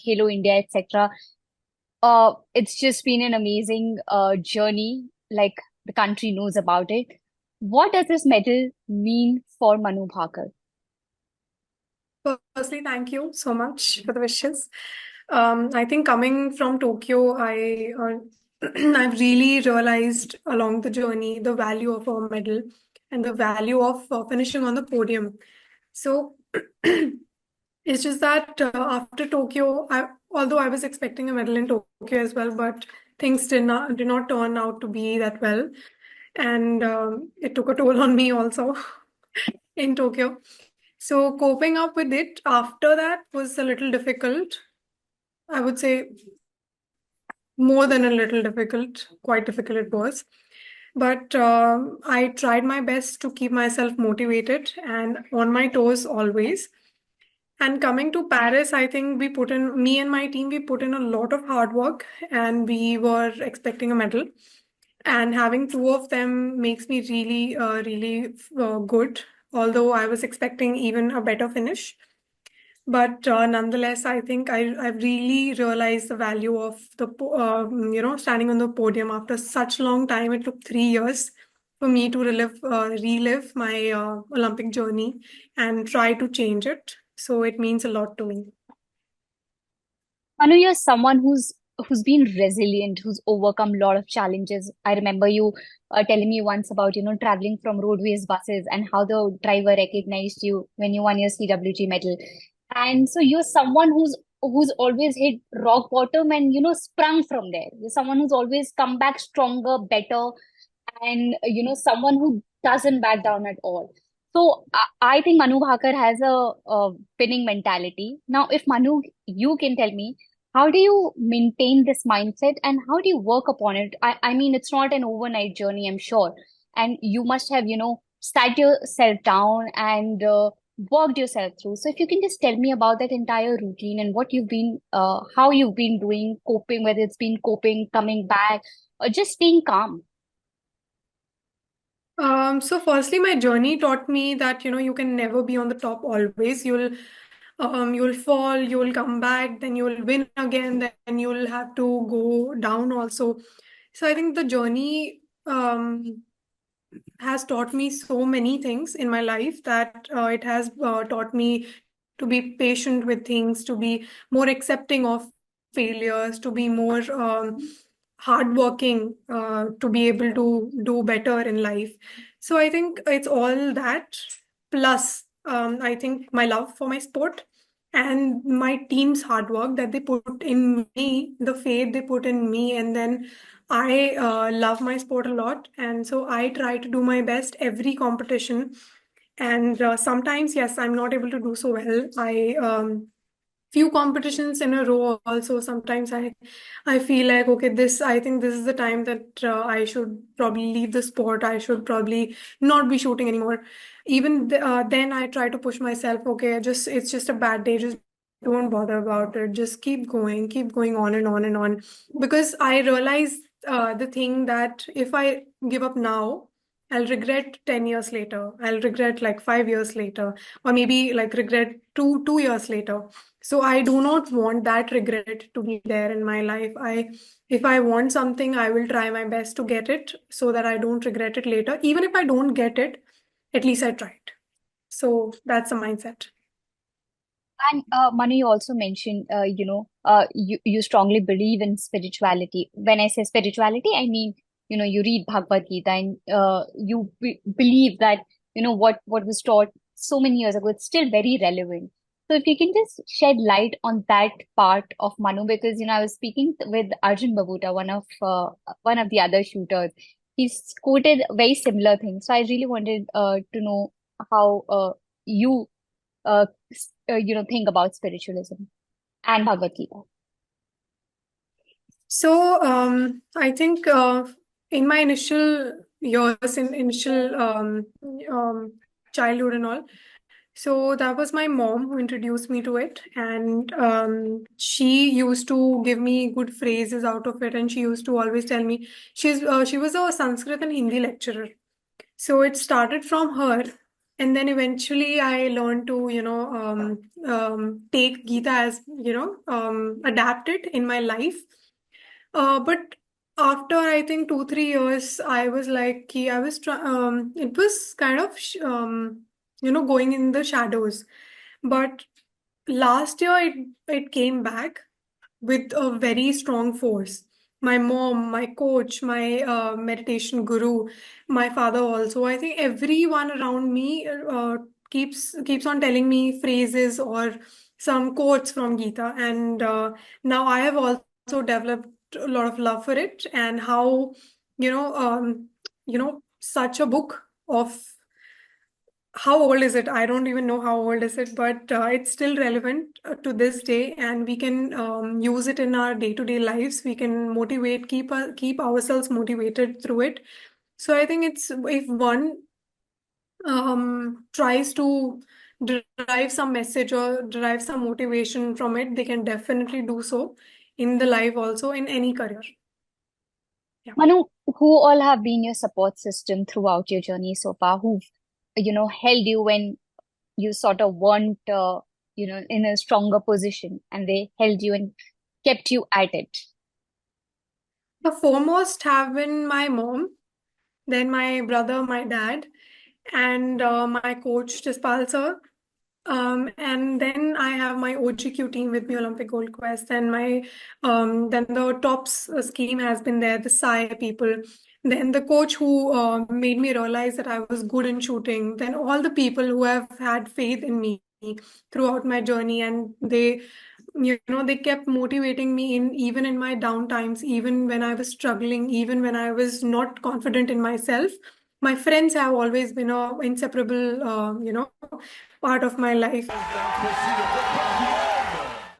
Halo India, etc. It's just been an amazing journey. Like the country knows about it. What does this medal mean for Manu Bhaker? Firstly, thank you so much for the wishes. I think coming from Tokyo, I've really realized along the journey the value of a medal and the value of finishing on the podium. So it's just that after Tokyo, although I was expecting a medal in Tokyo as well, but things did not turn out to be that well, and it took a toll on me also in Tokyo. So coping up with it after that was a little difficult. I would say more than a little difficult, quite difficult it was. But I tried my best to keep myself motivated and on my toes always. And coming to Paris, I think me and my team, we put in a lot of hard work and we were expecting a medal. And having two of them makes me really good, although I was expecting even a better finish. But nonetheless, I think I've really realized the value of standing on the podium after such long time. It took 3 years for me to relive my Olympic journey and try to change it. So it means a lot to me. Manu, you're someone who's been resilient, who's overcome a lot of challenges. I remember you telling me once about, traveling from roadways buses and how the driver recognized you when you won your CWG medal. And so you're someone who's always hit rock bottom and, sprung from there. You're someone who's always come back stronger, better, and, someone who doesn't back down at all. So I think Manu Bhaker has a winning mentality. Now, if Manu, you can tell me, how do you maintain this mindset and how do you work upon it? I mean, it's not an overnight journey, I'm sure. And you must have, sat yourself down and worked yourself through. So if you can just tell me about that entire routine and how you've been doing, coping, whether it's been coping, coming back, or just staying calm. So firstly, my journey taught me that you can never be on the top always. You'll fall, you'll come back, then you'll win again, then you'll have to go down also. So I think the journey has taught me so many things in my life that it has taught me to be patient with things, to be more accepting of failures, to be more hardworking, to be able to do better in life. So I think it's all that plus I think my love for my sport and my team's hard work that they put in me, the faith they put in me, and then I love my sport a lot, and so I try to do my best every competition. And sometimes, yes, I'm not able to do so well. I few competitions in a row. Also, sometimes I feel like okay, this I think this is the time that I should probably leave the sport. I should probably not be shooting anymore. Then, I try to push myself. Okay, just it's just a bad day. Just don't bother about it. Just keep going on and on and on. Because I realize the thing that if I give up now, I'll regret 10 years later. I'll regret like 5 years later, or maybe like regret two years later. So I do not want that regret to be there in my life. If I want something, I will try my best to get it so that I don't regret it later. Even if I don't get it, at least I tried. So that's the mindset. And Manu, you also mentioned, you strongly believe in spirituality. When I say spirituality, I mean, you read Bhagavad Gita and you believe that, what was taught so many years ago, it's still very relevant. So if you can just shed light on that part of Manu, because, I was speaking with Arjun Babuta, one of the other shooters. He's quoted very similar things. So I really wanted to know how you think about spiritualism and Bhagavad Gita. So I think in my initial years, in initial um, childhood and all, so that was my mom who introduced me to it, and she used to give me good phrases out of it, and she used to always tell me she was a Sanskrit and Hindi lecturer. So it started from her, And then eventually I learned to, take Gita as, adapt it in my life. But after I think 2, 3 years, I was like, it was kind of, going in the shadows. But last year, it came back with a very strong force. My mom, my coach, my meditation guru, my father also. I think everyone around me keeps on telling me phrases or some quotes from Gita, and now I have also developed a lot of love for it, and how you know such a book of, how old is it? I don't even know how old is it, but it's still relevant to this day, and we can use it in our day-to-day lives. We can keep ourselves motivated through it. So I think it's, if one tries to derive some message or derive some motivation from it, they can definitely do so in the life, also in any career. Yeah. Manu, who all have been your support system throughout your journey so far, who've, held you when you sort of weren't, in a stronger position and they held you and kept you at it? The foremost have been my mom, then my brother, my dad, and my coach, Jaspal sir. And then I have my OGQ team with me, Olympic Gold Quest, and my then the tops scheme has been there, the SAI people. Then the coach who made me realize that I was good in shooting. Then all the people who have had faith in me throughout my journey, and they kept motivating me in, even in my down times, even when I was struggling, even when I was not confident in myself. My friends have always been a inseparable part of my life.